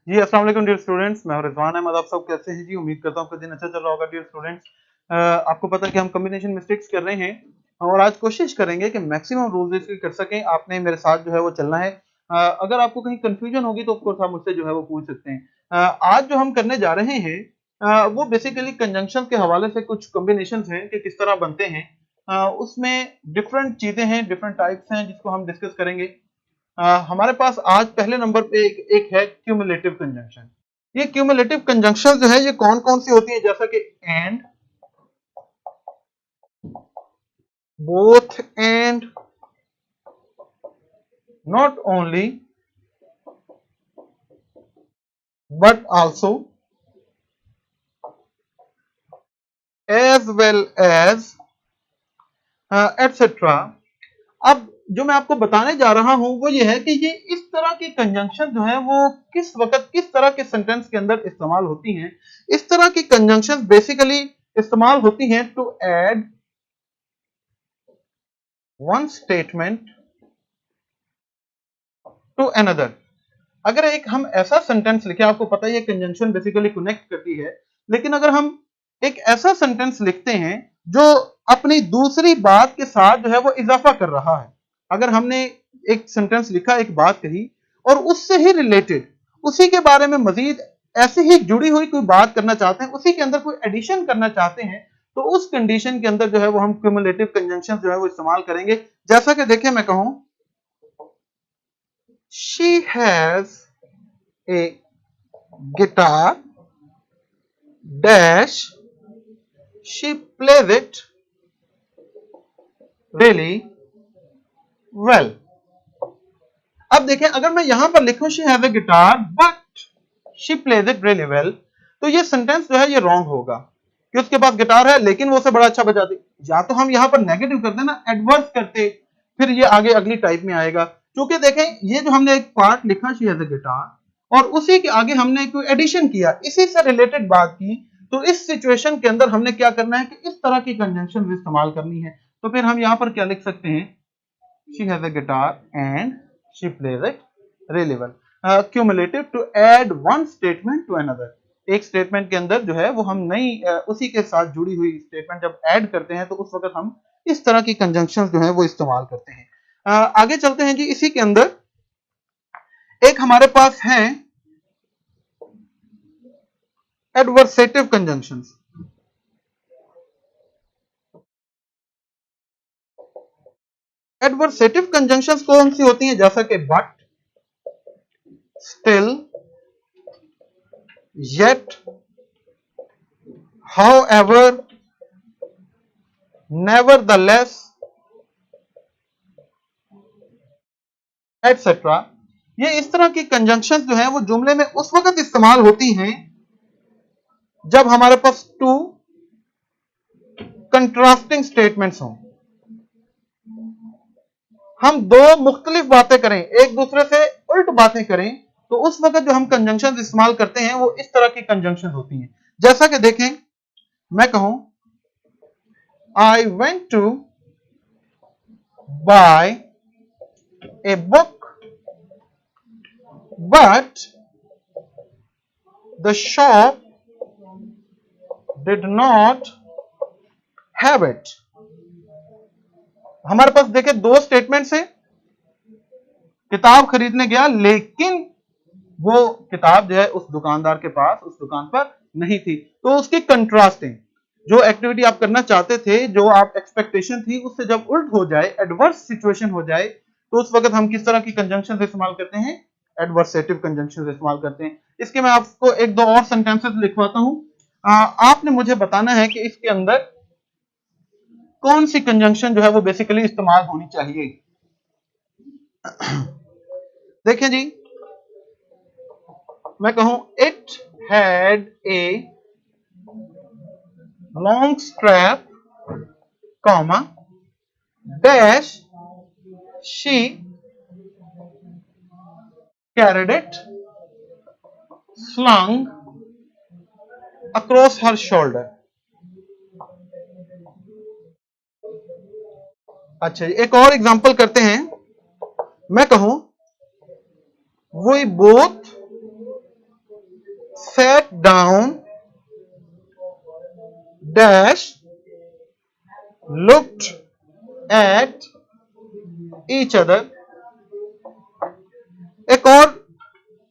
जी अस्सलाम वालेकुम dear students, मैं हूं रिजवान अहमद। आप सब कैसे हैं जी? उम्मीद करता हूं आपका दिन अच्छा चल रहा होगा डियर स्टूडेंट्स। आपको पता है कि हम कॉम्बिनेशन मिस्टेक्स कर रहे हैं और आज कोशिश करेंगे कि मैक्सिमम रूल्स इसके कर सकें। आपने मेरे साथ जो है वो चलना है। अगर आपको कहीं कंफ्यूजन होगी तो ऑफकोर्स आप मुझसे जो है वो पूछ सकते हैं। आज जो हम करने जा रहे हैं वो बेसिकली कंजंक्शन के हवाले से कुछ कॉम्बिनेशन हैं कि किस तरह बनते हैं। उसमें डिफरेंट चीजें हैं, डिफरेंट टाइप्स हैं जिसको हम डिस्कस करेंगे। हमारे पास आज पहले नंबर पे एक है क्यूमुलेटिव कंजंक्शन। ये क्यूमुलेटिव कंजंक्शन जो है ये कौन कौन सी होती है, जैसा कि and, both and, not only, but also, as well as, etcetera. अब जो मैं आपको बताने जा रहा हूं वो ये है कि ये इस तरह की कंजंक्शन जो है वो किस वक्त किस तरह के सेंटेंस के अंदर इस्तेमाल होती हैं। इस तरह की कंजंक्शन बेसिकली इस्तेमाल होती हैं to add one statement to another. अगर एक हम ऐसा सेंटेंस लिखे, आपको पता है ये कंजंक्शन बेसिकली कनेक्ट करती है, लेकिन अगर हम एक ऐसा सेंटेंस लिखते हैं जो अपनी दूसरी बात के साथ जो है वो इजाफा कर रहा है। अगर हमने एक सेंटेंस लिखा, एक बात कही और उससे ही रिलेटेड, उसी के बारे में मजीद ऐसे ही जुड़ी हुई कोई बात करना चाहते हैं, उसी के अंदर कोई एडिशन करना चाहते हैं, तो उस कंडीशन के अंदर जो है वो हम क्यूमुलेटिव कंजंक्शन जो है वो इस्तेमाल करेंगे। जैसा कि देखिए, मैं कहूं she has a guitar dash she plays it really well। अब देखें, अगर मैं यहां पर लिखूं she has a guitar but she plays it really well, तो ये सेंटेंस जो है ये रॉन्ग होगा कि उसके पास गिटार है लेकिन वो उसे बड़ा अच्छा बजाती। या तो हम यहां पर नेगेटिव करते ना, एडवर्स करते, फिर ये आगे अगली टाइप में आएगा। क्योंकि देखें, ये जो हमने एक पार्ट लिखा शी हैज अ गिटार और उसी के आगे हमने कोई एडिशन किया, इसी से रिलेटेड बात की, तो इस सिचुएशन के अंदर हमने क्या करना है कि इस तरह की कंजंक्शन इस्तेमाल करनी है। तो फिर हम यहां पर क्या लिख सकते हैं, she has a guitar and she plays it really well. Cumulative to add one statement to another. एक स्टेटमेंट के अंदर जो है वो हम नई उसी के साथ जुड़ी हुई स्टेटमेंट जब ऐड करते हैं तो उस वक्त हम इस तरह की कंजंक्शन जो है वो इस्तेमाल करते हैं। आगे चलते हैं जी। इसी के अंदर एक हमारे पास है एडवर्सेटिव कंजंक्शंस। एडवर्सेटिव कंजंक्शंस कौन सी होती हैं, जैसा कि but, still, yet, however, nevertheless, etcetera. ये इस तरह की कंजंक्शंस जो है वो जुमले में उस वक्त इस्तेमाल होती हैं जब हमारे पास टू कंट्रास्टिंग स्टेटमेंट्स हों। हम दो मुख्तलिफ बातें करें, एक दूसरे से उल्ट बातें करें, तो उस वक्त जो हम कंजंक्शन इस्तेमाल करते हैं वो इस तरह की कंजंक्शन होती हैं। जैसा कि देखें, मैं कहूं I went to buy a book but the shop did not have it. हमारे पास देखें दो स्टेटमेंट्स हैं। किताब खरीदने गया लेकिन वो किताब जो है उस दुकानदार के पास, उस दुकान पर नहीं थी। तो उसकी कंट्रास्टिंग, जो एक्टिविटी आप करना चाहते थे, जो आप एक्सपेक्टेशन थी, उससे जब उल्ट हो जाए, एडवर्स सिचुएशन हो जाए, तो उस वक्त हम किस तरह की कंजंक्शन इस्तेमाल करते हैं, एडवर्सेटिव कंजंक्शन इस्तेमाल करते हैं। इसके मैं आपको एक दो और सेंटेंसेस लिखवाता हूं। आपने मुझे बताना है कि इसके अंदर कौन सी कंजंक्शन जो है वो बेसिकली इस्तेमाल होनी चाहिए। देखिए जी, मैं कहूं it had a long strap comma dash she carried it slung across her shoulder। अच्छा, एक और एग्जांपल करते हैं। मैं कहूं we both down dash looked at each other. एक और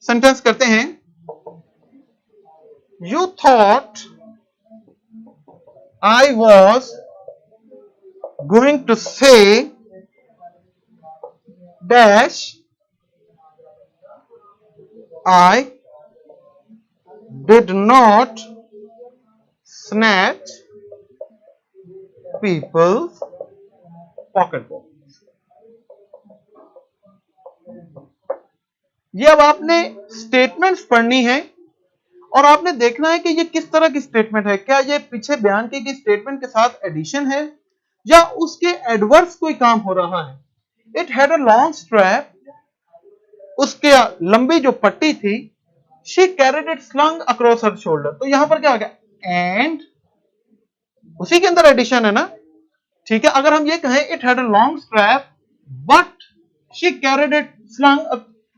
सेंटेंस करते हैं. You thought I was going to say dash I did not snatch people's pocketbook. ये अब आपने स्टेटमेंट्स पढ़नी है और आपने देखना है कि ये किस तरह की स्टेटमेंट है. क्या ये पीछे बयान की गई स्टेटमेंट के साथ एडिशन है या उसके एडवर्स कोई काम हो रहा है. It had a long strap, उसके लंबी जो पट्टी थी. She carried it slung across her shoulder. तो यहां पर क्या हो गया, एंड उसी के अंदर एडिशन है ना. ठीक है, अगर हम ये कहें it had a long strap but she carried it slung,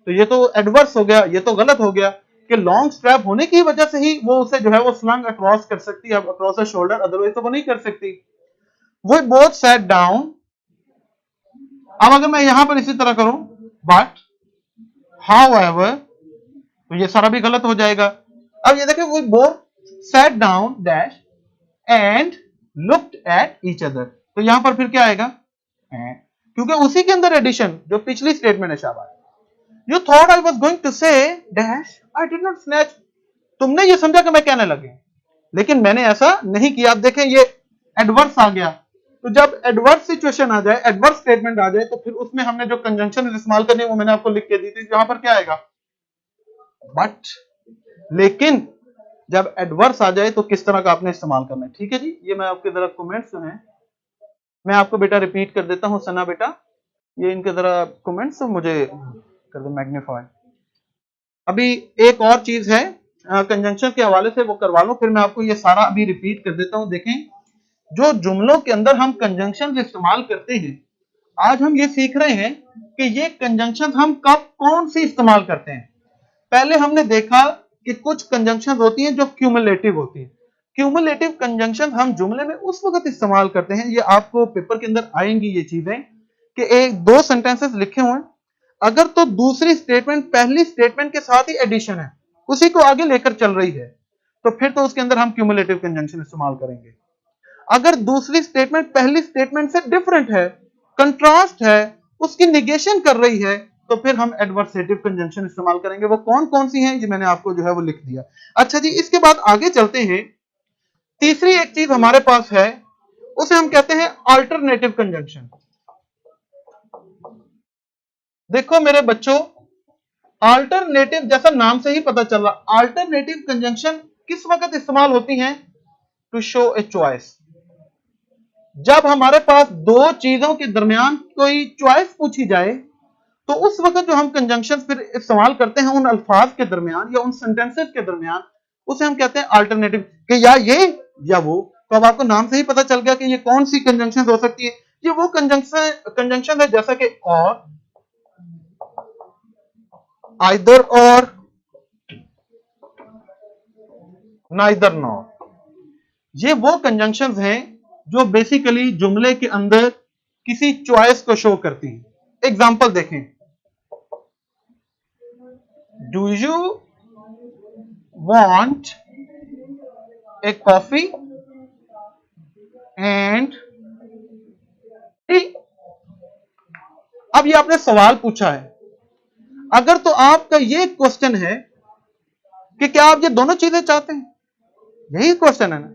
तो ये तो एडवर्स हो गया, ये तो गलत हो गया कि लॉन्ग स्ट्रैप होने की वजह से ही वो उसे जो है वो स्लंग अक्रॉस कर सकती है, अक्रॉस द शोल्डर, अदरवाइज तो वो नहीं कर सकती. वो बोथ सैट डाउन. अब अगर मैं यहां पर इसी तरह करूं बट हाउएवर, तो ये सारा भी गलत हो जाएगा. अब ये देखें, वो both sat down dash and looked at each other. तो यहां पर फिर क्या आएगा, क्योंकि उसी के अंदर एडिशन जो पिछली स्टेटमेंट है. शाबाश. You thought I was going to say dash I did not snatch. तुमने ये समझा कि मैं कहने लगे, लेकिन मैंने ऐसा नहीं किया. आप देखें ये एडवर्स आ गया. तो जब एडवर्स सिचुएशन आ जाए, एडवर्स स्टेटमेंट आ जाए, तो फिर उसमें हमने जो कंजंक्शन इस्तेमाल करनी है वो मैंने आपको लिख के दी थी. यहां पर क्या आएगा, बट. लेकिन जब एडवर्स आ जाए तो किस तरह का आपने इस्तेमाल करना है. ठीक है जी, ये मैं आपके जरा कमेंट्स जो हैं मैं आपको बेटा रिपीट कर देता हूं. सना बेटा, ये इनके जरा कमेंट्स मुझे कर दो मैग्नीफाई. अभी एक और चीज है कंजंक्शन के हवाले से, वो करवा लो, फिर मैं आपको ये सारा अभी रिपीट कर देता हूं. देखें, जो जुमलों के अंदर हम कंजंक्शन इस्तेमाल करते हैं, आज हम ये सीख रहे हैं कि ये कंजंक्शन हम कब कौन सी इस्तेमाल करते हैं. पहले हमने देखा कि कुछ कंजंक्शन होती हैं जो क्यूमुलेटिव होती हैं. क्यूमुलेटिव कंजंक्शन हम जुमले में उस वक्त इस्तेमाल करते हैं, ये आपको पेपर के अंदर आएंगी ये चीजें, कि एक दो सेंटेंसेस लिखे हुए हैं, अगर तो दूसरी स्टेटमेंट पहली स्टेटमेंट के साथ ही एडिशन है, उसी को आगे लेकर चल रही है, तो फिर तो उसके अंदर हम क्यूमुलेटिव कंजंक्शन इस्तेमाल करेंगे. अगर दूसरी स्टेटमेंट पहली स्टेटमेंट से डिफरेंट है, कंट्रास्ट है, उसकी निगेशन कर रही है, तो फिर हम एडवर्सेटिव कंजंक्शन इस्तेमाल करेंगे. वो कौन कौन सी हैं ये मैंने आपको जो है वो लिख दिया. अच्छा जी, इसके बाद आगे चलते हैं. तीसरी एक चीज हमारे पास है, उसे हम कहते हैं अल्टरनेटिव कंजंक्शन. देखो मेरे बच्चों, अल्टरनेटिव जैसा नाम से ही पता चला, अल्टरनेटिव कंजंक्शन किस वक्त इस्तेमाल होती हैं, टू शो ए चॉइस. जब हमारे पास दो चीजों के दरमियान कोई चॉइस पूछी जाए, तो उस वक्त जो हम कंजंक्शन फिर इस्तेमाल करते हैं उन अल्फाज के दरमियान या उन सेंटेंसेस के दरमियान, उसे हम कहते हैं अल्टरनेटिव, कि या ये या वो. तो अब आपको नाम से ही पता चल गया कि ये कौन सी कंजंक्शन हो सकती है. ये वो कंजंक्शन है जैसा कि और, आइदर और, नाइदर नॉर. ये वो कंजंक्शंस हैं जो बेसिकली जुमले के अंदर किसी चॉइस को शो करती हैं. एग्जांपल देखें, do you want a coffee and T. अब ये आपने सवाल पूछा है. अगर तो आपका ये क्वेश्चन है कि क्या आप ये दोनों चीजें चाहते हैं, यही क्वेश्चन है ना.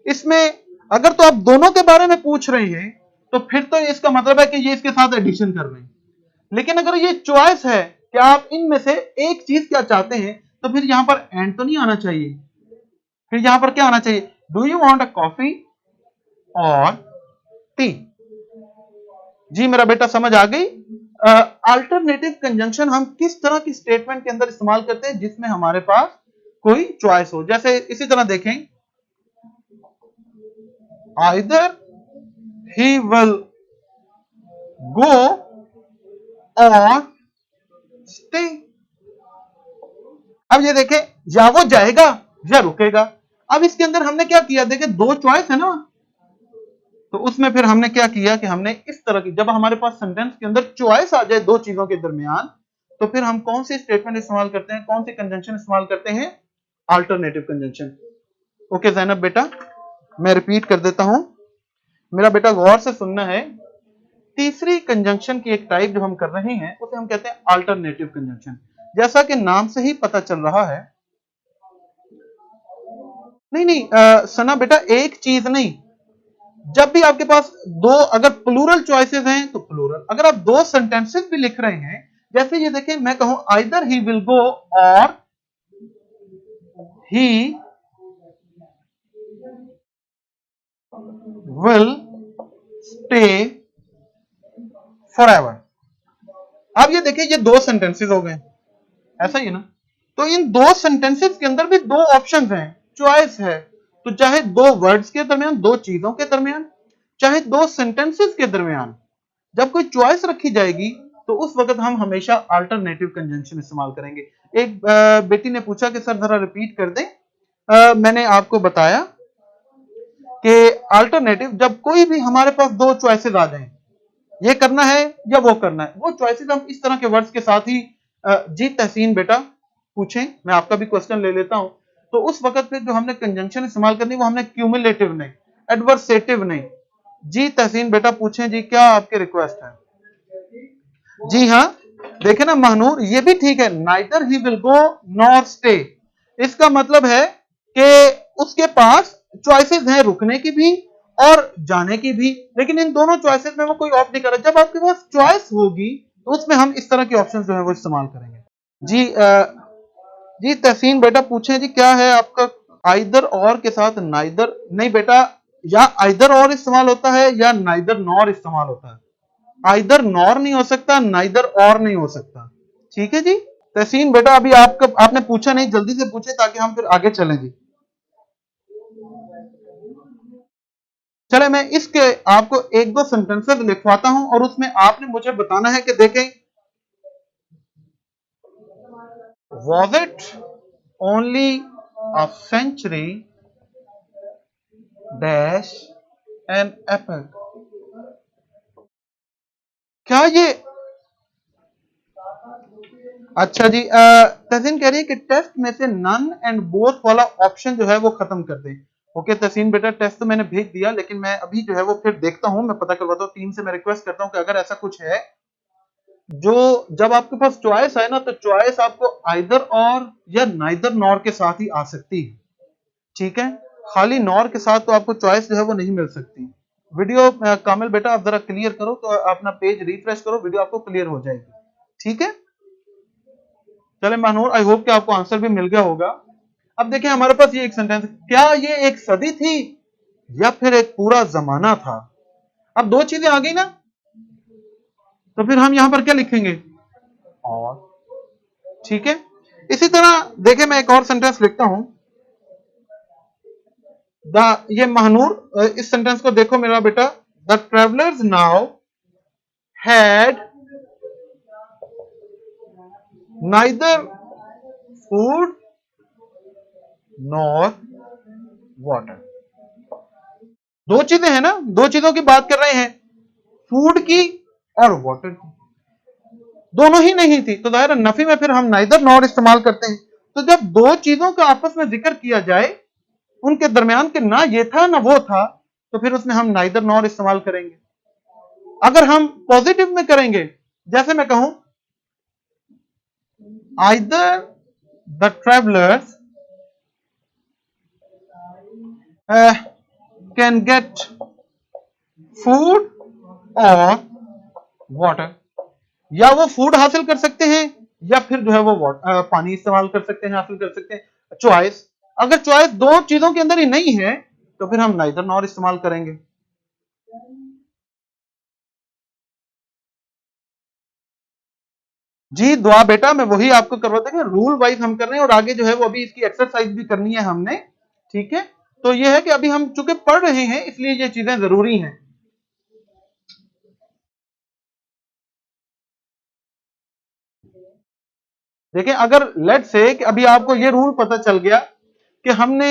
इसमें अगर तो आप दोनों के बारे में पूछ रहे हैं, तो फिर तो इसका मतलब है कि ये इसके साथ एडिशन कर रहे हैं. लेकिन अगर ये चॉइस है कि आप इनमें से एक चीज क्या चाहते हैं, तो फिर यहां पर एंड तो नहीं आना चाहिए. फिर यहां पर क्या आना चाहिए, do you want a coffee और टी. जी मेरा बेटा, समझ आ गई. अल्टरनेटिव कंजंक्शन हम किस तरह की स्टेटमेंट के अंदर इस्तेमाल करते हैं जिसमें हमारे पास कोई चॉइस हो. जैसे इसी तरह देखें, आइदर ही विल गो और स्टे. अब ये देखें, या वो जाएगा या रुकेगा। अब इसके अंदर हमने क्या किया, देखिए दो चॉइस है ना, तो उसमें फिर हमने क्या किया कि हमने इस तरह की, जब हमारे पास सेंटेंस के अंदर चॉइस आ जाए दो चीजों के दरमियान, तो फिर हम कौन सी स्टेटमेंट इस्तेमाल करते हैं, कौन सी कंजंक्शन इस्तेमाल करते हैं, अल्टरनेटिव कंजंक्शन। ओके ज़ैनब बेटा, मैं रिपीट कर देता हूं, मेरा बेटा गौर से सुनना है। तीसरी कंजंक्शन की एक टाइप जो हम कर रहे हैं उसे हम कहते हैं अल्टरनेटिव कंजंक्शन। जैसा कि नाम से ही पता चल रहा है, नहीं सना बेटा, एक चीज नहीं, जब भी आपके पास दो अगर प्लूरल चॉइसेस हैं तो प्लूरल, अगर आप दो सेंटेंसेस भी लिख रहे हैं, जैसे ये देखिए मैं कहूं आइदर ही विल गो और ही विल स्टे फॉरएवर। अब ये देखिए ये दो सेंटेंसेस हो गए, ऐसा ही है ना। तो इन दो सेंटेंसेस के अंदर भी दो ऑप्शंस हैं, चॉइस है। तो चाहे दो वर्ड्स के दरमियान, दो चीजों के दरमियान, चाहे दो सेंटेंसेस के दरमियान, जब कोई चॉइस रखी जाएगी तो उस वक्त हम हमेशा अल्टरनेटिव कंजंक्शन इस्तेमाल करेंगे। एक बेटी ने पूछा कि सर जरा रिपीट कर दें। मैंने आपको बताया कि अल्टरनेटिव जब कोई भी हमारे पास दो चॉइसेस आ जाएं, ये करना है या वो करना है, वो चॉइसेस हम इस तरह के वर्ड्स के साथ ही जी तहसीन बेटा पूछें, मैं आपका भी क्वेश्चन ले लेता हूं। तो उस वक्त फिर जो हमने कंजंक्शन इस्तेमाल करनी वो हमने क्यूमुलेटिव नहीं, एडवर्सेटिव नहीं। जी तहसीन बेटा पूछें जी, क्या आपकी रिक्वेस्ट है? जी हाँ, देखे ना महनूर, ये भी ठीक है, neither he will go nor stay. इसका मतलब है कि उसके पास चॉइसेस हैं रुकने की भी और जाने की भी, लेकिन इन दोनों चॉइसेस में वो कोई ऑप्ट नहीं कर रहा। जब आपके पास चॉइस होगी तो उसमें हम इस तरह के ऑप्शन जो है वो इस्तेमाल करेंगे। जी जी तहसीन बेटा पूछें जी, क्या है आपका? आइदर और के साथ नाइदर नहीं बेटा, या आइदर और इस्तेमाल होता है या नाइदर नॉर इस्तेमाल होता है। आइदर नॉर नहीं हो सकता, नाइदर और नहीं हो सकता। ठीक है जी तहसीन बेटा, अभी आपने पूछा नहीं, जल्दी से पूछे ताकि हम फिर आगे चलें जी। चले मैं इसके आपको एक दो सेंटेंसेस लिखवाता हूं और उसमें आपने मुझे बताना है कि देखें, was it only a century dash an epoch? क्या ये अच्छा जी, तहसीन कह रही है कि टेस्ट में से नन एंड बोथ वाला ऑप्शन जो है वो खत्म कर दें। ओके तहसीन बेटा, टेस्ट तो मैंने भेज दिया, लेकिन मैं अभी जो है वो फिर देखता हूं, मैं पता करवाता हूं टीम से, मैं रिक्वेस्ट करता हूं कि अगर ऐसा कुछ है जो, जब आपके पास चॉइस है ना, तो चॉइस आपको आइदर और या नाइदर नॉर के साथ ही आ सकती है। ठीक है, खाली नॉर के साथ तो आपको चॉइस जो है वो नहीं मिल सकती। वीडियो कामिल बेटा आप जरा क्लियर करो, तो अपना पेज रिफ्रेश करो, वीडियो आपको क्लियर हो जाएगी। ठीक है, चले मानूर, आई होप कि आपको आंसर भी मिल गया होगा। अब देखें हमारे पास ये एक सेंटेंस, क्या ये एक सदी थी या फिर एक पूरा जमाना था? अब दो चीजें आ गई ना, तो फिर हम यहां पर क्या लिखेंगे? और। ठीक है, इसी तरह देखें मैं एक और सेंटेंस लिखता हूं, ये महानूर इस सेंटेंस को देखो मेरा बेटा, the travellers now had neither food nor water. दो चीजें हैं ना, दो चीजों की बात कर रहे हैं, फूड की और वाटर की, दोनों ही नहीं थी। तो जाहिर नफी में फिर हम नाइदर नॉर इस्तेमाल करते हैं। तो जब दो चीजों का आपस में जिक्र किया जाए, उनके दरमियान के ना ये था ना वो था, तो फिर उसमें हम नाइदर नॉर इस्तेमाल करेंगे। अगर हम पॉजिटिव में करेंगे, जैसे मैं कहूं either the travellers can get food और वाटर, या वो फूड हासिल कर सकते हैं या फिर जो है वो पानी इस्तेमाल कर सकते हैं, हासिल कर सकते हैं। चॉइस, अगर चॉइस दो चीजों के अंदर ही नहीं है तो फिर हम नाइदर नॉर इस्तेमाल करेंगे। जी दुआ बेटा, मैं वही आपको करवाते हैं, रूल वाइज हम कर रहे हैं और आगे जो है वो अभी इसकी एक्सरसाइज भी करनी है हमने। ठीक है, तो ये है कि अभी हम चूंकि पढ़ रहे हैं इसलिए ये चीजें जरूरी हैं। देखिए अगर लेट से कि अभी आपको ये रूल पता चल गया कि हमने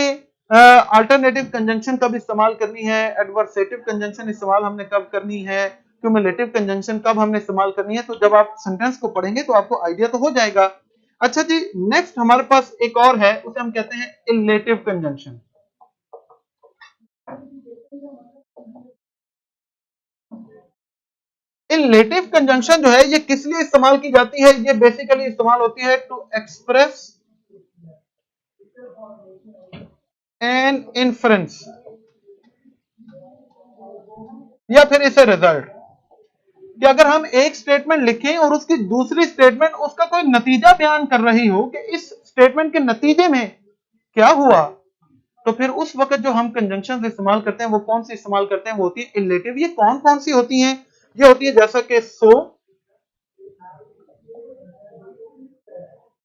अल्टरनेटिव कंजंक्शन कब इस्तेमाल करनी है, एडवर्सेटिव कंजंक्शन इस्तेमाल हमने कब करनी है, क्यूमुलेटिव कंजंक्शन कब हमने इस्तेमाल करनी है। तो जब आप सेंटेंस को पढ़ेंगे तो आपको आइडिया तो हो जाएगा। अच्छा जी, नेक्स्ट हमारे पास एक और है, उसे हम कहते हैं इलेटिव कंजंक्शन। इलेटिव कंजंक्शन जो है ये किस लिए इस्तेमाल की जाती है, ये बेसिकली इस्तेमाल होती है टू एक्सप्रेस एन इन्फरेंस या फिर इसे रिजल्ट, कि अगर हम एक स्टेटमेंट लिखें और उसकी दूसरी स्टेटमेंट उसका कोई नतीजा बयान कर रही हो कि इस स्टेटमेंट के नतीजे में क्या हुआ, तो फिर उस वक्त जो हम कंजंक्शन इस्तेमाल करते हैं वो कौन सी इस्तेमाल करते हैं, वो होती है इलेटिव। ये कौन कौन सी होती हैं, ये होती है जैसा कि so,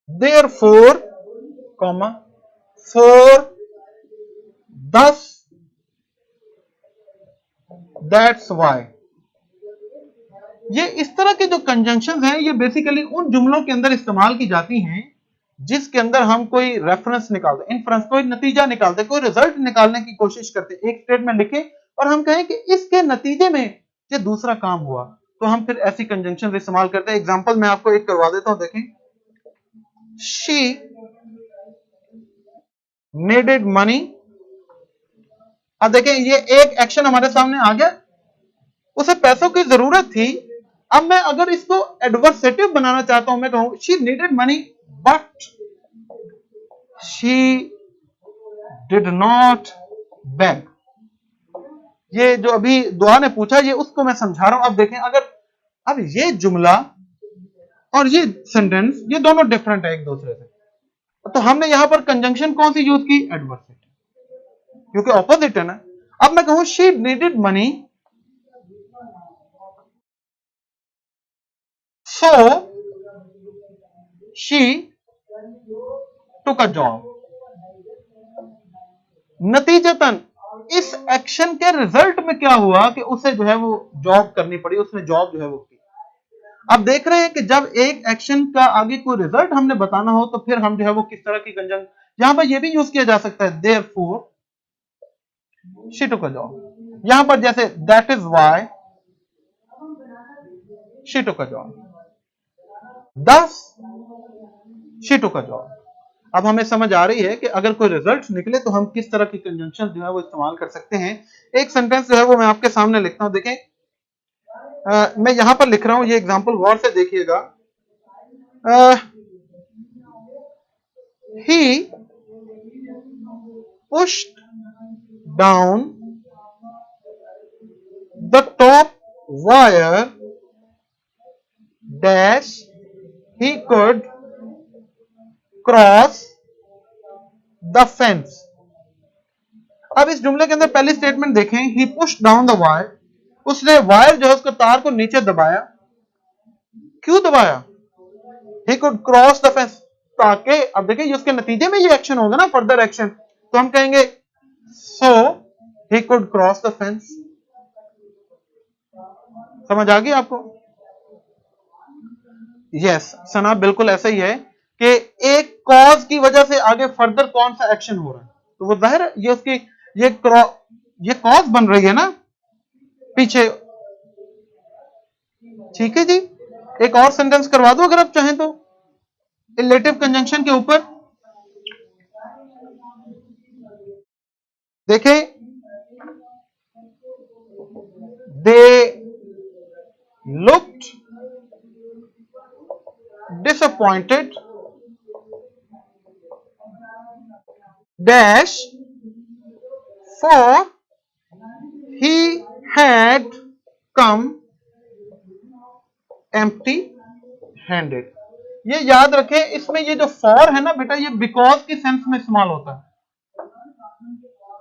therefore, for, thus, that's why। ये इस तरह के जो कंजंक्शन हैं ये बेसिकली उन जुमलों के अंदर इस्तेमाल की जाती हैं जिसके अंदर हम कोई रेफरेंस निकालते, इन्फ्रेंस, कोई नतीजा निकालते, कोई रिजल्ट निकालने की कोशिश करते। एक स्टेटमेंट लिखे और हम कहें कि इसके नतीजे में ये दूसरा काम हुआ, तो हम फिर ऐसी कंजंक्शन इस्तेमाल करते हैं। एग्जांपल मैं आपको एक करवा देता हूं, देखें, शी नीडेड मनी। अब देखें ये एक एक्शन हमारे सामने आ गया, उसे पैसों की जरूरत थी। अब मैं अगर इसको एडवर्सेटिव बनाना चाहता हूं, मैं कहूं she needed money but she did not beg. ये जो अभी दुआ ने पूछा ये उसको मैं समझा रहा हूं। अब देखें, अगर अब ये जुमला और ये सेंटेंस ये दोनों डिफरेंट है एक दूसरे से, तो हमने यहां पर कंजंक्शन कौन सी यूज की, एडवर्सेटिव, क्योंकि ऑपोजिट है ना। अब मैं कहूं she needed money so she took a job। नतीजतन इस एक्शन के रिजल्ट में क्या हुआ कि उसे जो है वो जॉब करनी पड़ी, उसने जॉब जो है वो की। अब देख रहे हैं कि जब एक एक्शन का आगे कोई रिजल्ट हमने बताना हो तो फिर हम जो है वो किस तरह की कंजंक्शन, यहां पर ये भी यूज किया जा सकता है, therefore she took a job। यहां पर जैसे that is why she took a job, thus she took a job। अब हमें समझ आ रही है कि अगर कोई रिजल्ट निकले तो हम किस तरह की कंजंक्शन जो है वो इस्तेमाल कर सकते हैं। एक सेंटेंस जो है वो मैं आपके सामने लिखता हूं, देखें, मैं यहां पर लिख रहा हूं, ये एग्जांपल गौर से देखिएगा। He pushed down the top wire dash he could cross the fence। अब इस जुमले के अंदर पहली स्टेटमेंट देखें, he pushed down the wire, उसने वायर जो है उसको तार को नीचे दबाया। क्यों दबाया, he could cross the fence, ताकि, अब देखिए उसके नतीजे में ये एक्शन होगा ना, फर्दर एक्शन, तो हम कहेंगे so he could cross the fence। समझ आ गई आपको? यस सना, बिल्कुल ऐसा ही है कि एक कॉज की वजह से आगे फर्दर कौन सा एक्शन हो रहा है, तो वो जाहिर है ये उसकी ये कॉज बन रही है ना पीछे। ठीक है जी, एक और सेंटेंस करवा दो अगर आप चाहें तो इलेटिव कंजंक्शन के ऊपर। देखें, they looked disappointed dash for he had come empty handed। ये याद रखें, इसमें ये जो फॉर है ना बेटा, ये बिकॉज की सेंस में इस्तेमाल होता है।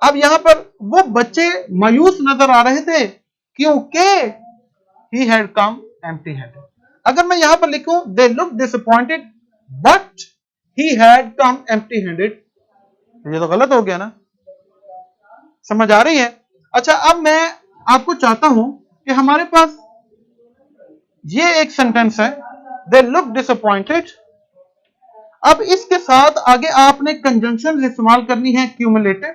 अब यहां पर वो बच्चे मायूस नजर आ रहे थे क्योंकि he had come empty handed। अगर मैं यहां पर लिखूं they looked disappointed but he had come empty handed, ये तो गलत हो गया ना। समझ आ रही है? अच्छा, अब मैं आपको चाहता हूं कि हमारे पास ये एक सेंटेंस है, they looked disappointed। अब इसके साथ आगे आपने कंजंक्शन इस्तेमाल करनी है क्यूमुलेटिव,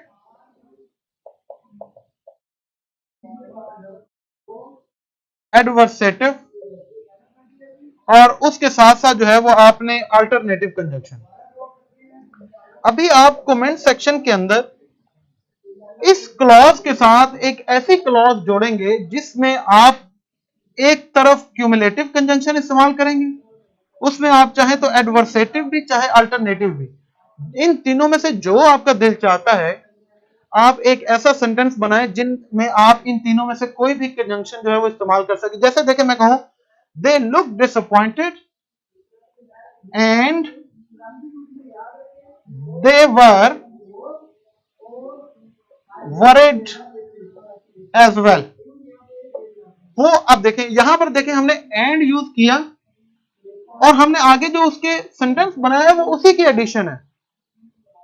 एडवर्सेटिव, और उसके साथ साथ जो है वो आपने अल्टरनेटिव कंजंक्शन। अभी आप कमेंट सेक्शन के अंदर इस क्लॉज के साथ एक ऐसी क्लॉज जोड़ेंगे जिसमें आप एक तरफ क्यूमुलेटिव कंजंक्शन इस्तेमाल करेंगे, उसमें आप चाहे तो एडवर्सेटिव भी चाहे अल्टरनेटिव भी, इन तीनों में से जो आपका दिल चाहता है आप एक ऐसा सेंटेंस बनाएं जिनमें आप इन तीनों में से कोई भी कंजंक्शन जो है वो इस्तेमाल कर सके। जैसे देखें, मैं कहूं they look disappointed and they were worried as well. वो अब देखें, यहां पर देखें हमने एंड यूज किया और हमने आगे जो उसके सेंटेंस बनाया है वो उसी की एडिशन है।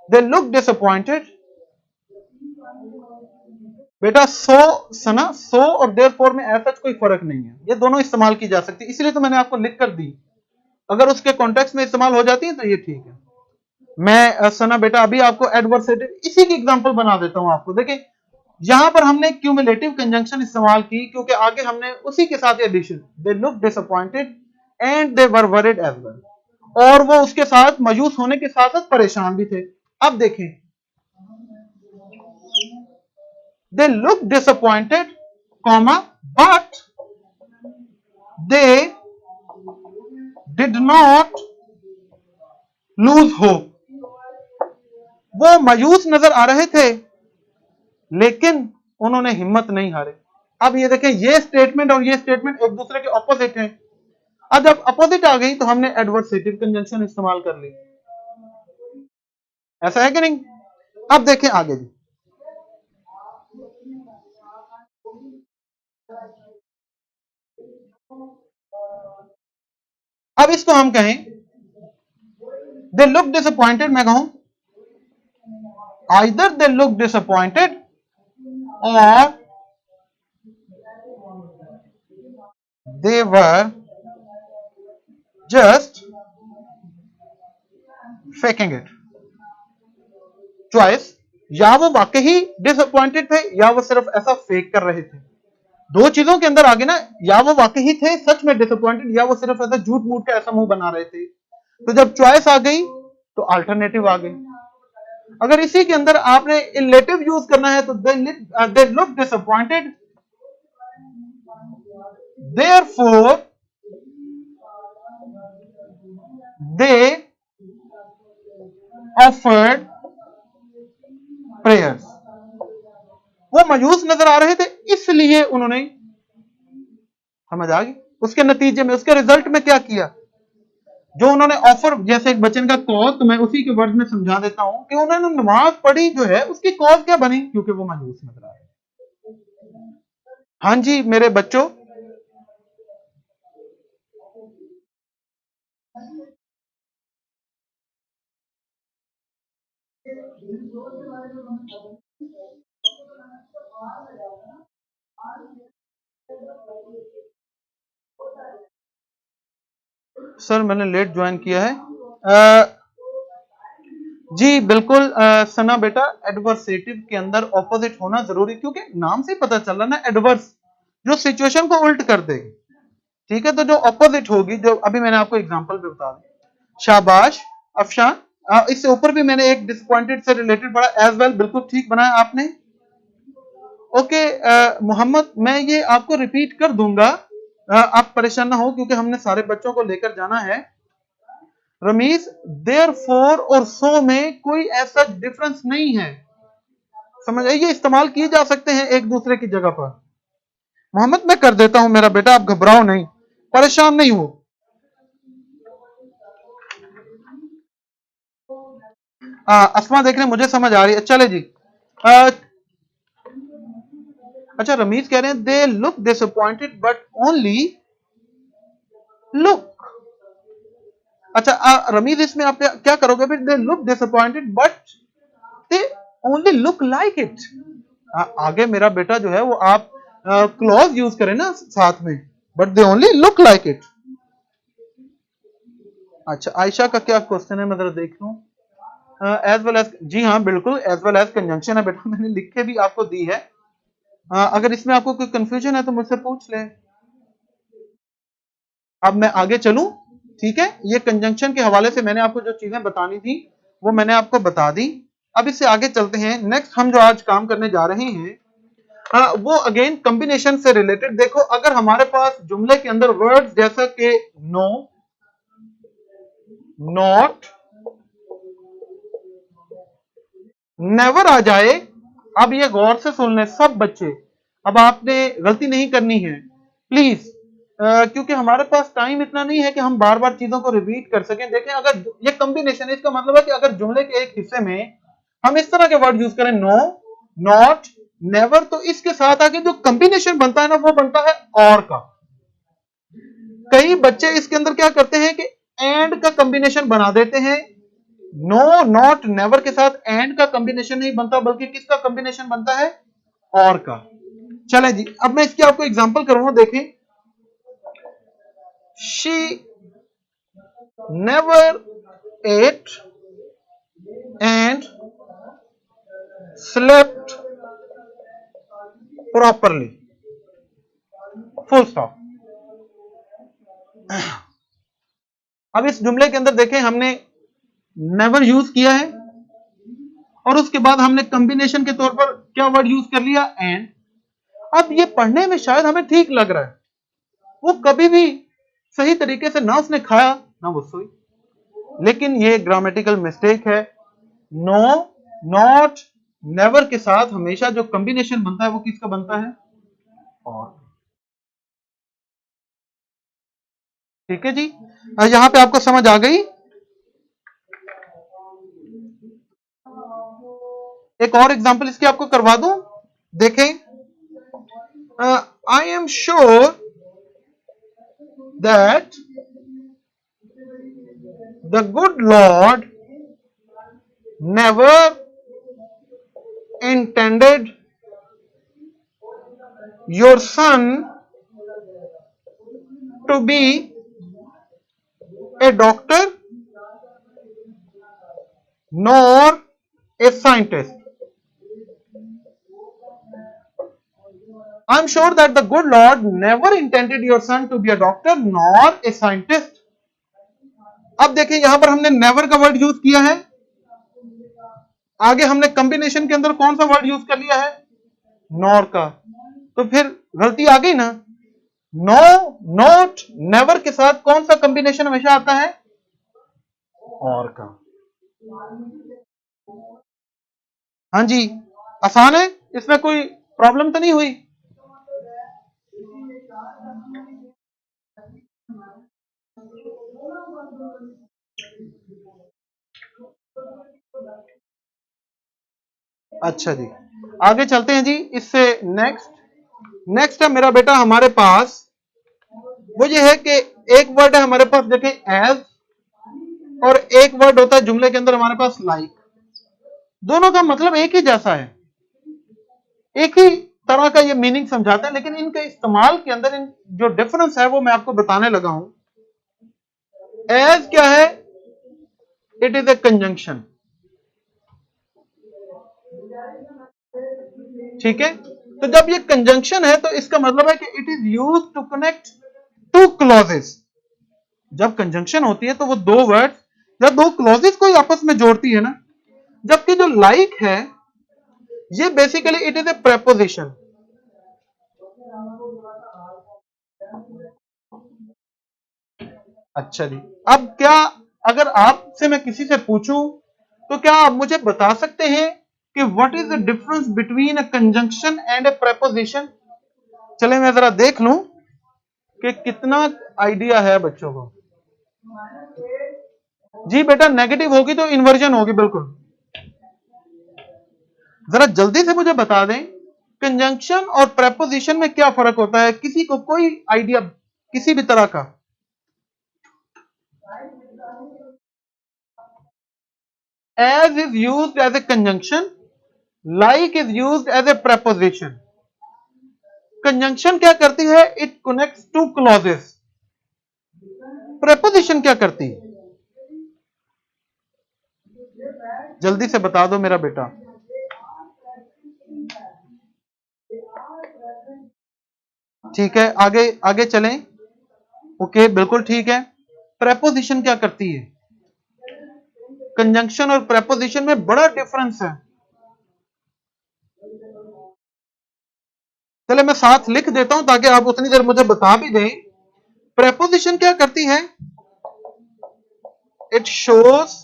दे लुक डिसअपॉइंटेड, बेटा सना सो और देयरफॉर में ऐसा कोई फर्क नहीं है, ये दोनों इस्तेमाल की जा सकती है, इसलिए तो मैंने आपको लिख कर दी। अगर उसके कॉन्टेक्स्ट में इस्तेमाल हो जाती है तो ये ठीक है। मैं सना बेटा अभी आपको एडवर्सेटिव इसी की एग्जांपल बना देता हूं आपको। देखिए यहां पर हमने क्यूमुलेटिव कंजंक्शन इस्तेमाल की क्योंकि आगे हमने उसी के साथ addition, they look disappointed and they were worried as well, और वो उसके साथ मायूस होने के साथ साथ परेशान भी थे। अब देखें, they look disappointed, comma, but they did not lose hope. वो मायूस नजर आ रहे थे लेकिन उन्होंने हिम्मत नहीं हारे। अब ये देखें, ये स्टेटमेंट और ये स्टेटमेंट एक दूसरे के ऑपोजिट हैं। अब जब अपोजिट आ गई तो हमने एडवर्सेटिव कंजंक्शन इस्तेमाल कर ली। ऐसा है कि नहीं? अब देखें आगे जी, अब इसको हम कहें दे लुक डिसअपॉइंटेड, मैं कहूं आइदर दे लुक डिसअपॉइंटेड और they were just faking it. Choice, या वो वाकई ही डिसअपॉइंटेड थे या वो सिर्फ ऐसा फेक कर रहे थे। दो चीजों के अंदर आगे ना, या वो वाकई ही थे सच में डिसअपॉइंटेड या वो सिर्फ ऐसा झूठ मूठ का ऐसा मुंह बना रहे थे। तो जब चॉइस आ गई तो अल्टरनेटिव आ गई। अगर इसी के अंदर आपने इलेटिव यूज करना है तो दे look disappointed therefore they offered prayers. वो मायूस नजर आ रहे थे इसलिए उन्होंने, समझ आ गई? उसके नतीजे में, उसके रिजल्ट में क्या किया, जो उन्होंने ऑफर, जैसे एक बच्चन का कॉज, तो मैं उसी के वर्ड में समझा देता हूं कि उन्होंने नमाज पढ़ी जो है उसकी कॉज क्या बनी, क्योंकि वो मायूस नजर आ रहे। हाँ जी मेरे बच्चों, सर मैंने लेट ज्वाइन किया है। जी बिल्कुल सना बेटा, एडवर्सेटिव के अंदर ऑपोजिट होना जरूरी, क्योंकि नाम से पता चल रहा ना, एडवर्स जो सिचुएशन को उल्ट कर देगी। ठीक है, तो जो ऑपोजिट होगी, जो अभी मैंने आपको एग्जांपल पे बता दी। शाबाश अफशान, इससे ऊपर भी मैंने एक डिसअपॉइंटेड से रिलेटेड पढ़ा, एज वेल, बिल्कुल ठीक बनाया आपने। ओके मोहम्मद, मैं ये आपको रिपीट कर दूंगा, आप परेशान ना हो क्योंकि हमने सारे बच्चों को लेकर जाना है। रमीज, देयरफॉर और सो में कोई ऐसा डिफरेंस नहीं है, समझ आइए, ये इस्तेमाल किए जा सकते हैं एक दूसरे की जगह पर। मोहम्मद मैं कर देता हूं मेरा बेटा, आप घबराओ नहीं, परेशान नहीं हो। अस्मा देख रहे मुझे समझ आ रही है, चले जी। अच्छा रमीज कह रहे हैं दे look disappointed but only look. अच्छा रमीज, इसमें आप क्या करोगे फिर, दे look disappointed but they only look like it. आगे मेरा बेटा जो है वो आप क्लॉज यूज करें ना साथ में, but they only look like it. अच्छा, आयशा का क्या क्वेश्चन है, मैं जरा देख लूं। एज वेल एज, जी हाँ बिल्कुल, एज वेल एज कंजंक्शन है बेटा, मैंने लिख के भी आपको दी है। अगर इसमें आपको कोई कंफ्यूजन है तो मुझसे पूछ ले। अब मैं आगे चलूं, ठीक है। ये कंजंक्शन के हवाले से मैंने आपको जो चीजें बतानी थी वो मैंने आपको बता दी। अब इससे आगे चलते हैं। नेक्स्ट हम जो आज काम करने जा रहे हैं वो अगेन कॉम्बिनेशन से रिलेटेड। देखो, अगर हमारे पास जुमले के अंदर वर्ड्स जैसा कि नो, नॉट, नेवर आ जाए, अब ये गौर से सुन लें सब बच्चे, अब आपने गलती नहीं करनी है प्लीज, क्योंकि हमारे पास टाइम इतना नहीं है कि हम बार बार चीजों को रिपीट कर सकें। देखें, अगर ये कॉम्बिनेशन है, इसका मतलब है कि अगर जुमले के एक हिस्से में हम इस तरह के वर्ड यूज करें, नो, नॉट, नेवर, तो इसके साथ आगे जो कॉम्बिनेशन बनता है ना, वो बनता है और का। कई बच्चे इसके अंदर क्या करते हैं कि एंड का कॉम्बिनेशन बना देते हैं। नो, नॉट, नेवर के साथ एंड का कॉम्बिनेशन नहीं बनता, बल्कि किसका कॉम्बिनेशन बनता है, और का। चले जी, अब मैं इसकी आपको एग्जांपल करूंगा, देखें। She never ate and slept properly, full stop. अब इस जुमले के अंदर देखें, हमने नेवर यूज किया है और उसके बाद हमने कॉम्बिनेशन के तौर पर क्या वर्ड यूज कर लिया, एंड। अब ये पढ़ने में शायद हमें ठीक लग रहा है, वो कभी भी सही तरीके से ना उसने खाया ना वो सोई, लेकिन ये ग्रामेटिकल मिस्टेक है। नो, नॉट, नेवर के साथ हमेशा जो कॉम्बिनेशन बनता है वो किसका बनता है, और। ठीक है जी, यहां पे आपको समझ आ गई। एक और एग्जांपल इसकी आपको करवा दूं, देखें। I am sure that the good Lord never intended your son to be a doctor nor a scientist. I'm sure that the good Lord never intended your son to be a doctor nor a scientist. अब देखिए, यहां पर हमने never का word use किया है, आगे हमने कॉम्बिनेशन के अंदर कौन सा वर्ड यूज कर लिया है, नॉर का, तो फिर गलती आ गई ना। नो, नॉट, नेवर के साथ कौन सा कॉम्बिनेशन हमेशा आता है, और का। हाँ जी, आसान है, इसमें कोई प्रॉब्लम तो नहीं हुई। अच्छा जी, आगे चलते हैं जी। इससे नेक्स्ट है मेरा बेटा हमारे पास, वो ये है कि एक वर्ड है हमारे पास, देखें, एज, और एक वर्ड होता है जुमले के अंदर हमारे पास लाइक। दोनों का मतलब एक ही जैसा है, एक ही तरह का ये मीनिंग समझाते हैं, लेकिन इनके इस्तेमाल के अंदर इन जो डिफरेंस है वो मैं आपको बताने लगा हूं। एज क्या है, इट इज ए कंजंक्शन, ठीक है। तो जब ये कंजंक्शन है तो इसका मतलब है कि it is use to connect two clauses. जब कंजंक्शन होती है तो वो दो वर्ड या दो क्लॉजेस को आपस में जोड़ती है ना, जबकि जो लाइक है ये basically it is a preposition. अच्छा जी, अब क्या अगर आपसे मैं किसी से पूछूं तो क्या आप मुझे बता सकते हैं कि what is the difference between a conjunction and A preposition? चले मैं जरा देख लूं कि कितना आइडिया है बच्चों को। जी बेटा, नेगेटिव होगी तो इन्वर्जन होगी, बिल्कुल। जरा जल्दी से मुझे बता दें, कंजंक्शन और प्रेपोजिशन में क्या फर्क होता है? किसी को कोई आइडिया किसी भी तरह का? As is used as a conjunction, like is used as a preposition. Conjunction क्या करती है? It connects two clauses. Preposition क्या करती है? जल्दी से बता दो मेरा बेटा। ठीक है, आगे आगे चलें। ओके, बिल्कुल ठीक है। प्रेपोजिशन क्या करती है? कंजंक्शन और प्रेपोजिशन में बड़ा डिफरेंस है। चले मैं साथ लिख देता हूं ताकि आप उतनी देर मुझे बता भी दें। प्रेपोजिशन क्या करती है? It shows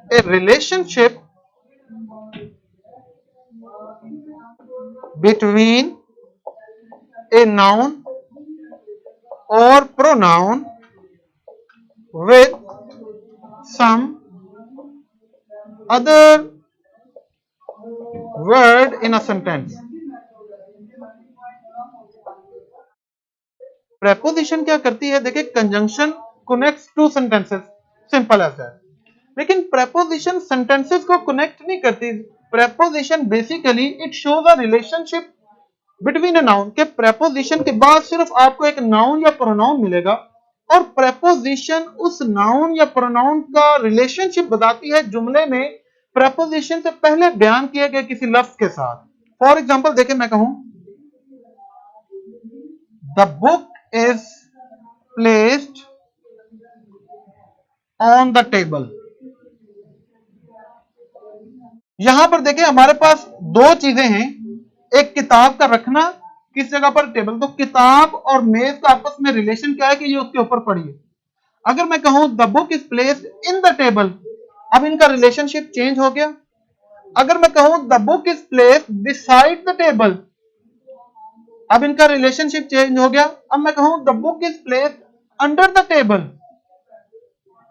a relationship between a noun और pronoun with some other word in a sentence. Preposition क्या करती है? देखिए, conjunction connects two sentences, simple as that. लेकिन प्रेपोजिशन सेंटेंसेस को कनेक्ट नहीं करती। Preposition basically it shows a relationship between a noun, के प्रेपोजिशन के बाद सिर्फ आपको एक नाउन या प्रोनाउन मिलेगा और प्रेपोजिशन उस नाउन या प्रोनाउन का रिलेशनशिप बताती है जुमले में प्रेपोजिशन से पहले बयान किए गए किसी लफ्ज के साथ। फॉर एग्जाम्पल देखिए, मैं कहूं the book is placed on the table. यहां पर देखिए हमारे पास दो चीजें हैं, एक किताब का रखना किस जगह पर, टेबल। तो किताब और मेज का आपस में रिलेशन क्या है कि ये उसके ऊपर पड़ी है। अगर मैं कहूं the book is placed in the table, अब इनका रिलेशनशिप चेंज हो गया। अगर मैं कहूं the book is placed beside the table, अब इनका रिलेशनशिप चेंज हो गया। अब मैं कहूं the book is placed under the table,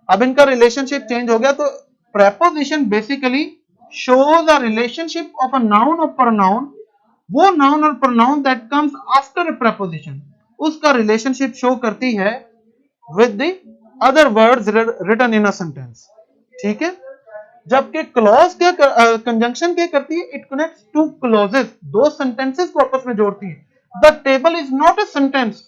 अब इनका रिलेशनशिप चेंज हो गया। तो preposition basically shows a relationship of a noun और प्रोनाउन। वो नाउन और pronoun that comes after a preposition, उसका रिलेशनशिप शो करती है with the other words written in a sentence. ठीक है। जबकि क्लॉज क्या कंजंक्शन क्या करती है? इट कनेक्ट्स टू क्लॉजेस, दो सेंटेंसेस को आपस में जोड़ती है। The table is not a sentence.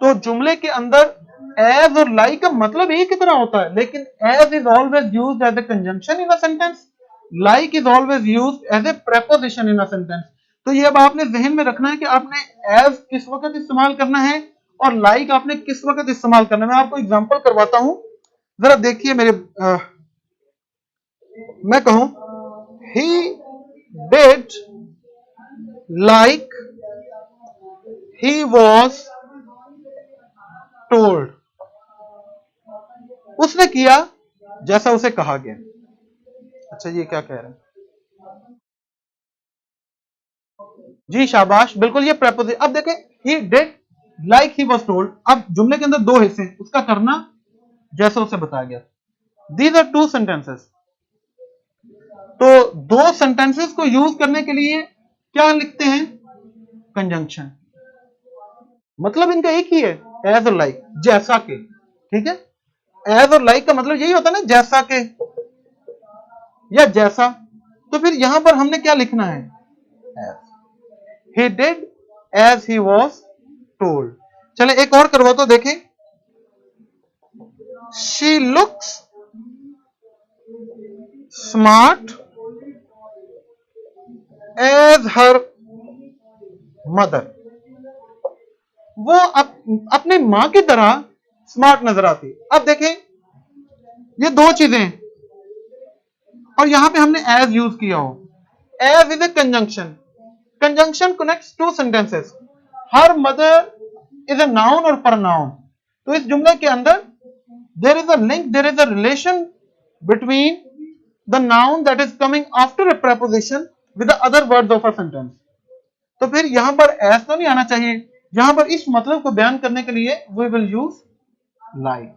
तो जुमले के अंदर एज और लाइक का मतलब एक ही तरह होता है, लेकिन as is always used as a conjunction in a sentence, like is always used as a preposition in a sentence. तो ये अब आपने जहन में रखना है कि आपने एज किस वक्त इस्तेमाल करना है और लाइक आपने किस वक्त इस्तेमाल करना है। मैं आपको एग्जांपल करवाता हूं, जरा देखिए मेरे। मैं कहूं he did like he was told, उसने किया जैसा उसे कहा गया। अच्छा, ये क्या कह रहे हैं? जी शाबाश, बिल्कुल ये प्रेपोजिशन। अब देखें, he did like he was told, अब जुमले के अंदर दो हिस्से, उसका करना जैसा उसे बताया गया। These are two sentences. तो दो सेंटेंसेस को यूज करने के लिए क्या लिखते हैं? कंजंक्शन। मतलब इनका एक ही है, एज और लाइक, जैसा के। ठीक है, एज और लाइक का मतलब यही होता है ना, जैसा के या जैसा। तो फिर यहां पर हमने क्या लिखना है? As. He did as he was told. चले एक और करवा तो देखें। She looks smart as her mother. वो अपने मां की तरह स्मार्ट नजर आती। अब देखें, ये दो चीजें हैं और यहां पे हमने एज यूज किया हो। As is a conjunction, conjunction connects two sentences. Her mother is a noun और प्रोनाउन। तो इस जुमले के अंदर there is a link, there is a relation between the noun that is coming after a preposition with the other words of a sentence. तो फिर यहां पर एज तो नहीं आना चाहिए, यहां पर इस मतलब को बयान करने के लिए वी विल यूज लाइक।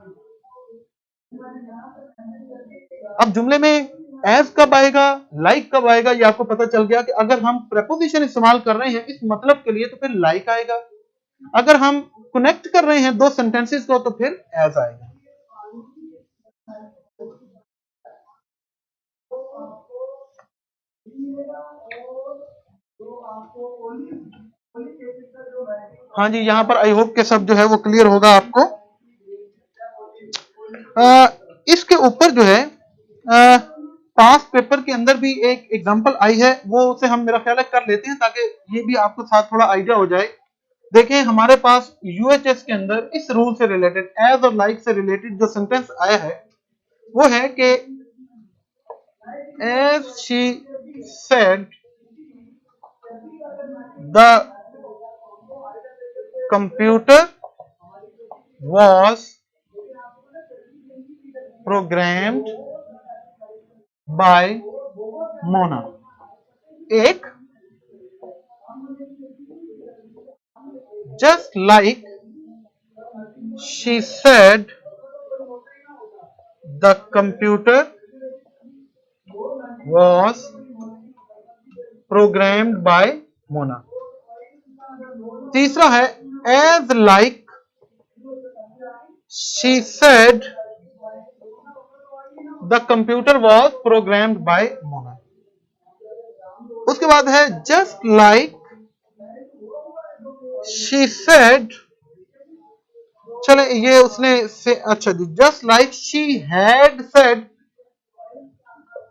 अब जुमले में एज कब आएगा, लाइक कब आएगा, ये आपको पता चल गया कि अगर हम प्रेपोजिशन इस्तेमाल कर रहे हैं इस मतलब के लिए तो फिर लाइक आएगा। अगर हम कनेक्ट कर रहे हैं दो सेंटेंसेस को तो फिर एज आएगा। हाँ जी, यहां पर आई होप के सब जो है वो क्लियर होगा आपको। इसके ऊपर जो है पास्ट पेपर के अंदर भी एक एग्जांपल आई है, वो उसे हम मेरा ख्याल है कर लेते हैं ताकि ये भी आपको साथ थोड़ा आइडिया हो जाए। देखें हमारे पास यूएचएस के अंदर इस रूल से रिलेटेड, एज और लाइक से रिलेटेड जो सेंटेंस आया है वो है कि as she said the computer was programmed by Mona। एक, just like she said the computer was programmed by Mona। तीसरा है as like she said the computer was programmed by Mona। उसके बाद है just like she said, चले ये उसने से, अच्छा जी, just like she had said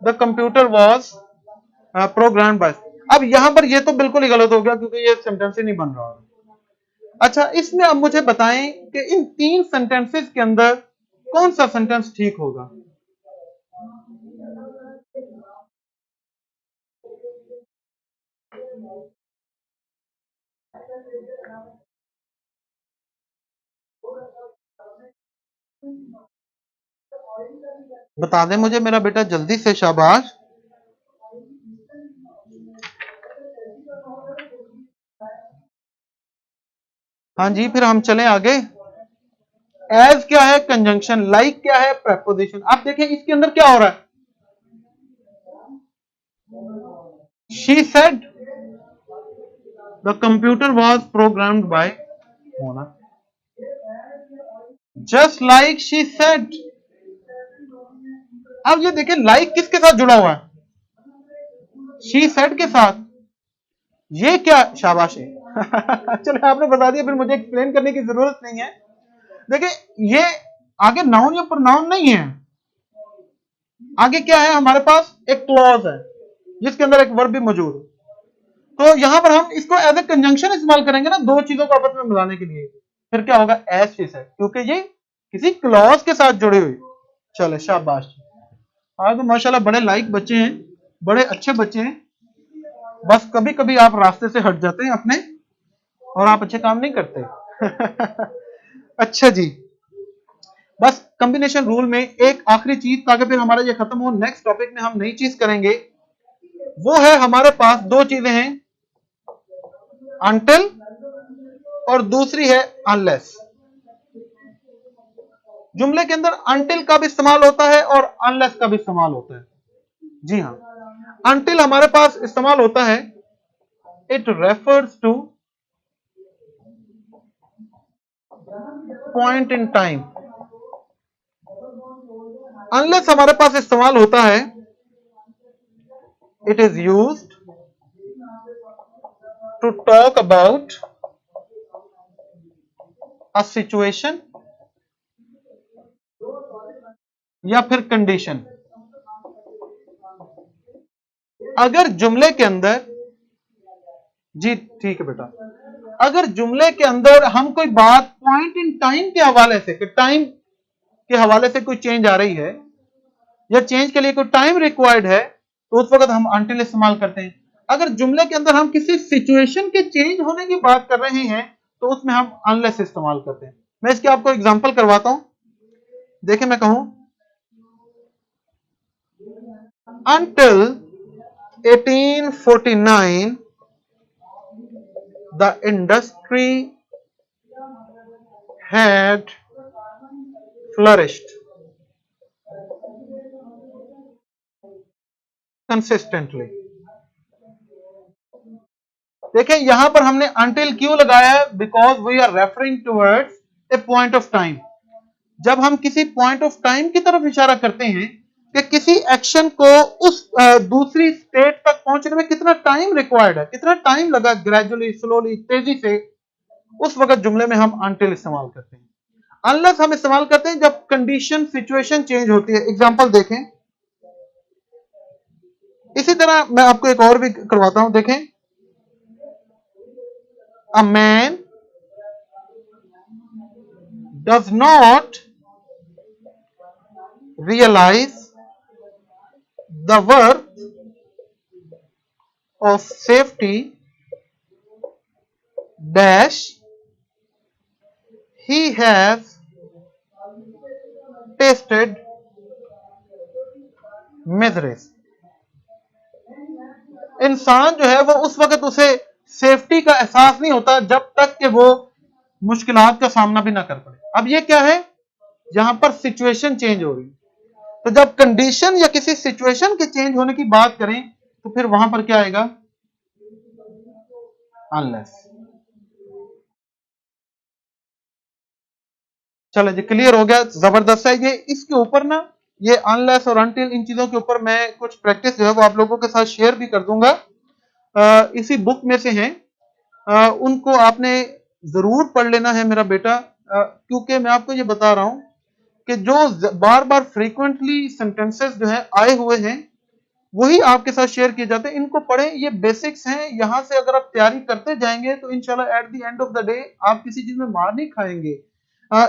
the computer was programmed by। अब यहां पर ये तो बिल्कुल ही गलत हो गया क्योंकि ये सेंटेंस ही नहीं बन रहा। अच्छा, इसमें अब मुझे बताएं कि इन 3 सेंटेंसेस के अंदर कौन सा सेंटेंस ठीक होगा। बता दें मुझे मेरा बेटा जल्दी से, शाबाश। हाँ जी, फिर हम चलें आगे। एज क्या है? कंजंक्शन। लाइक क्या है? प्रेपोजिशन। आप देखें इसके अंदर क्या हो रहा है। She said the computer was programmed by Mona. Just like she said. अब ये देखें लाइक किसके साथ जुड़ा हुआ है? शी सेड के साथ। ये क्या? शाबाश है। चलो आपने बता दिया, फिर मुझे एक्सप्लेन करने की जरूरत नहीं है। देखिए ये आगे नाउन या प्रोनाउन नहीं है, आगे क्या है हमारे पास? एक क्लॉज है जिसके अंदर एक वर्ब भी मौजूद है। तो यहां पर हम इसको एज ए कंजंक्शन इस्तेमाल करेंगे ना, दो चीजों को आपस में मिलाने के लिए। फिर क्या होगा? एज शी सेड, क्योंकि ये किसी क्लॉज के साथ जुड़ी हुई। चले शाबाश। आज तो माशाल्लाह बड़े लाइक बच्चे हैं, बड़े अच्छे बच्चे हैं। बस कभी कभी आप रास्ते से हट जाते हैं अपने और आप अच्छे काम नहीं करते। अच्छा जी, बस कॉम्बिनेशन रूल में एक आखिरी चीज, ताकि फिर हमारा ये खत्म हो, नेक्स्ट टॉपिक में हम नई चीज करेंगे। वो है हमारे पास दो चीजें हैं, अनटिल और दूसरी है अनलेस। जुमले के अंदर अनटिल का भी इस्तेमाल होता है और अनलेस का भी इस्तेमाल होता है। जी हाँ, अनटिल हमारे पास इस्तेमाल होता है, it refers to point in time. Unless हमारे पास इस्तेमाल होता है, it is used to talk about a situation या फिर कंडीशन। अगर जुमले के अंदर, जी ठीक है बेटा, अगर जुमले के अंदर हम कोई बात पॉइंट इन टाइम के हवाले से, कि टाइम के हवाले से कोई चेंज आ रही है या चेंज के लिए कोई टाइम रिक्वायर्ड है, तो उस वक्त हम अनटिल इस्तेमाल करते हैं। अगर जुमले के अंदर हम किसी सिचुएशन के चेंज होने की बात कर रहे हैं तो उसमें हम अनलेस इस्तेमाल करते हैं। मैं इसके आपको एग्जांपल करवाता हूं। देखिए मैं कहूं, until 1849 the industry had flourished consistently। देखिए यहां पर हमने until क्यों लगाया है? Because we are referring towards a point of time. जब हम किसी पॉइंट ऑफ टाइम की तरफ इशारा करते हैं कि किसी एक्शन को उस दूसरी स्टेट तक पहुंचने में कितना टाइम रिक्वायर्ड है, कितना टाइम लगा, ग्रेजुअली, स्लोली, तेजी से, उस वक्त जुमले में हम अनटिल इस्तेमाल करते हैं। अनलेस हम इस्तेमाल करते हैं जब कंडीशन, सिचुएशन चेंज होती है। एग्जांपल देखें, इसी तरह मैं आपको एक और भी करवाता हूं, देखें, a man does not realise the worth of safety dash he has tasted miseries। इंसान जो है वो उस वक्त उसे सेफ्टी का एहसास नहीं होता जब तक कि वो मुश्किलात का सामना भी ना कर पड़े। अब ये क्या है, यहां पर सिचुएशन चेंज हो रही है, तो जब कंडीशन या किसी सिचुएशन के चेंज होने की बात करें तो फिर वहां पर क्या आएगा, अनलेस। चलो जी, क्लियर हो गया, जबरदस्त है ये। इसके ऊपर ना, ये अनलेस और अनटिल, इन चीजों के ऊपर मैं कुछ प्रैक्टिस जो है वो आप लोगों के साथ शेयर भी कर दूंगा, इसी बुक में से हैं, उनको आपने जरूर पढ़ लेना है मेरा बेटा, क्योंकि मैं आपको ये बता रहा हूं कि जो बार बार फ्रीक्वेंटली सेंटेंसेस जो है आए हुए हैं वही आपके साथ शेयर किए जाते हैं। इनको पढ़ें, ये बेसिक्स हैं, यहां से अगर आप तैयारी करते जाएंगे तो इंशाल्लाह at the end of the day आप किसी चीज में मार नहीं खाएंगे।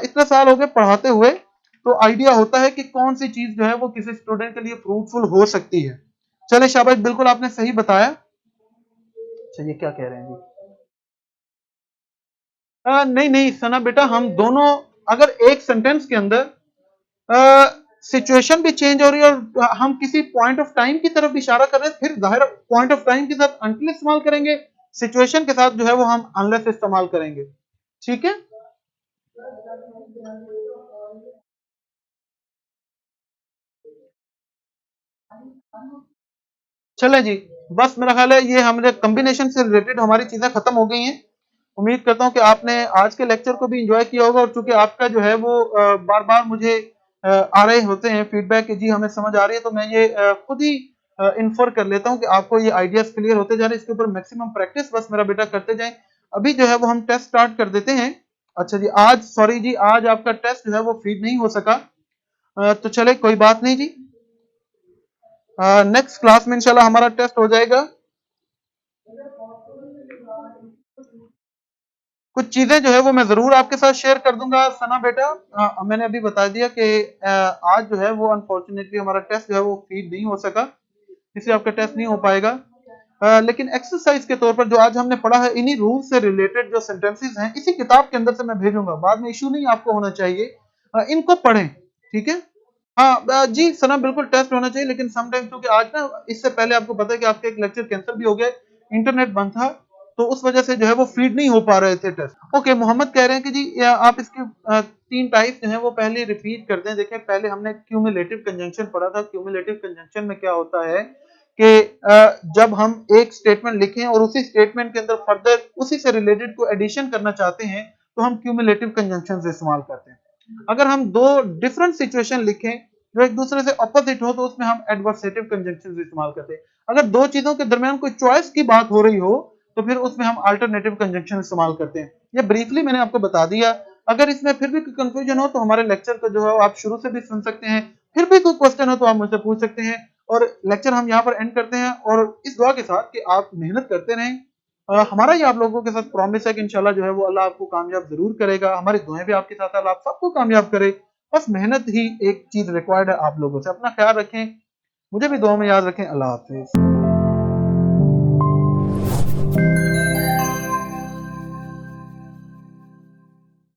इतने साल हो गए पढ़ाते हुए, तो आइडिया होता है कि कौन सी चीज जो है वो किसी स्टूडेंट के लिए फ्रूटफुल हो सकती है। चले शाबाश, बिल्कुल आपने सही बताया। अच्छा, ये क्या कह रहे हैं जी? नहीं नहीं सना बेटा, हम दोनों अगर एक सेंटेंस के अंदर सिचुएशन भी चेंज हो रही है और हम किसी पॉइंट ऑफ टाइम की तरफ इशारा कर रहे हैं, फिर जाहिर पॉइंट ऑफ टाइम के साथ अनटिल इस्तेमाल करेंगे, सिचुएशन के साथ जो है वो हम अनलेस इस्तेमाल करेंगे। ठीक है, चले जी, बस मेरा ख्याल है ये हमारे कॉम्बिनेशन से रिलेटेड हमारी चीजें खत्म हो गई हैं। उम्मीद करता हूं कि आपने आज के लेक्चर को भी एंजॉय किया होगा, और चूंकि आपका जो है वो बार बार मुझे आ रहे होते हैं फीडबैक कि जी हमें समझ आ रही है, तो मैं ये खुद ही इन्फर कर लेता हूं कि आपको ये आइडियाज क्लियर होते जा रहे हैं। इसके ऊपर मैक्सिमम प्रैक्टिस बस मेरा बेटा करते जाएं। अभी जो है वो हम टेस्ट स्टार्ट कर देते हैं। अच्छा जी, आज सॉरी जी, आज आपका टेस्ट जो है वो फीड नहीं हो सका, तो चले कोई बात नहीं जी, नेक्स्ट क्लास में इंशाल्लाह हमारा टेस्ट हो जाएगा। कुछ चीजें जो है वो मैं जरूर आपके साथ शेयर कर दूंगा सना बेटा। मैंने अभी बता दिया कि आज जो है वो अनफॉर्चुनेटली हमारा टेस्ट जो है वो फीड नहीं हो सका, इसलिए आपका टेस्ट नहीं हो पाएगा। लेकिन एक्सरसाइज के तौर पर जो आज हमने पढ़ा है, इन्हीं रूल से रिलेटेड जो सेंटेंसेस हैं इसी किताब के अंदर से मैं भेजूंगा, बाद में इशू नहीं आपको होना चाहिए, इनको पढ़ें। ठीक है, हाँ जी सना, बिल्कुल टेस्ट होना चाहिए, लेकिन समटाइम क्योंकि आज ना, इससे पहले आपको पता है कि आपका एक लेक्चर कैंसिल भी हो गया, इंटरनेट बंद था, तो उस वजह से जो है वो फीड नहीं हो पा रहे थे टेस्ट। ओके, मोहम्मद कह रहे हैं कि जी आप इसके तीन टाइप्स जो है वो पहले रिपीट कर दें। देखिए, पहले हमने क्यूमुलेटिव कंजंक्शन पढ़ा था। क्यूमुलेटिव कंजंक्शन में क्या होता है कि जब हम एक स्टेटमेंट लिखें और उसी स्टेटमेंट के अंदर फर्दर उसी से रिलेटेड को एडिशन करना चाहते हैं, तो हम क्यूमुलेटिव कंजंक्शन से इस्तेमाल करते हैं। अगर हम दो डिफरेंट सिचुएशन लिखें जो एक दूसरे से ऑपोजिट हो, तो उसमें हम एडवर्सेटिव कंजंक्शन इस्तेमाल करते हैं। अगर दो चीजों के दरमियान कोई चॉइस की बात हो रही हो, तो फिर उसमें हम अल्टरनेटिव कंजंक्शन इस्तेमाल करते हैं। ये ब्रीफली मैंने आपको बता दिया। अगर इसमें फिर भी कोई कंफ्यूजन हो तो हमारे लेक्चर को जो है आप शुरू से भी सुन सकते हैं, फिर भी कोई क्वेश्चन हो तो आप मुझसे पूछ सकते हैं। और लेक्चर हम यहाँ पर एंड करते हैं, और इस दुआ के साथ कि आप मेहनत करते रहें। हमारा ये आप लोगों के साथ प्रॉमिस है कि इंशाल्लाह जो है वो अल्लाह आपको कामयाब जरूर करेगा। हमारी दुआएं भी आपके साथ, अल्लाह आप सबको कामयाब करे। बस मेहनत ही एक चीज रिक्वायर्ड है आप लोगों से। अपना ख्याल रखें, मुझे भी दुआ में याद रखें। अल्लाह हाफिज।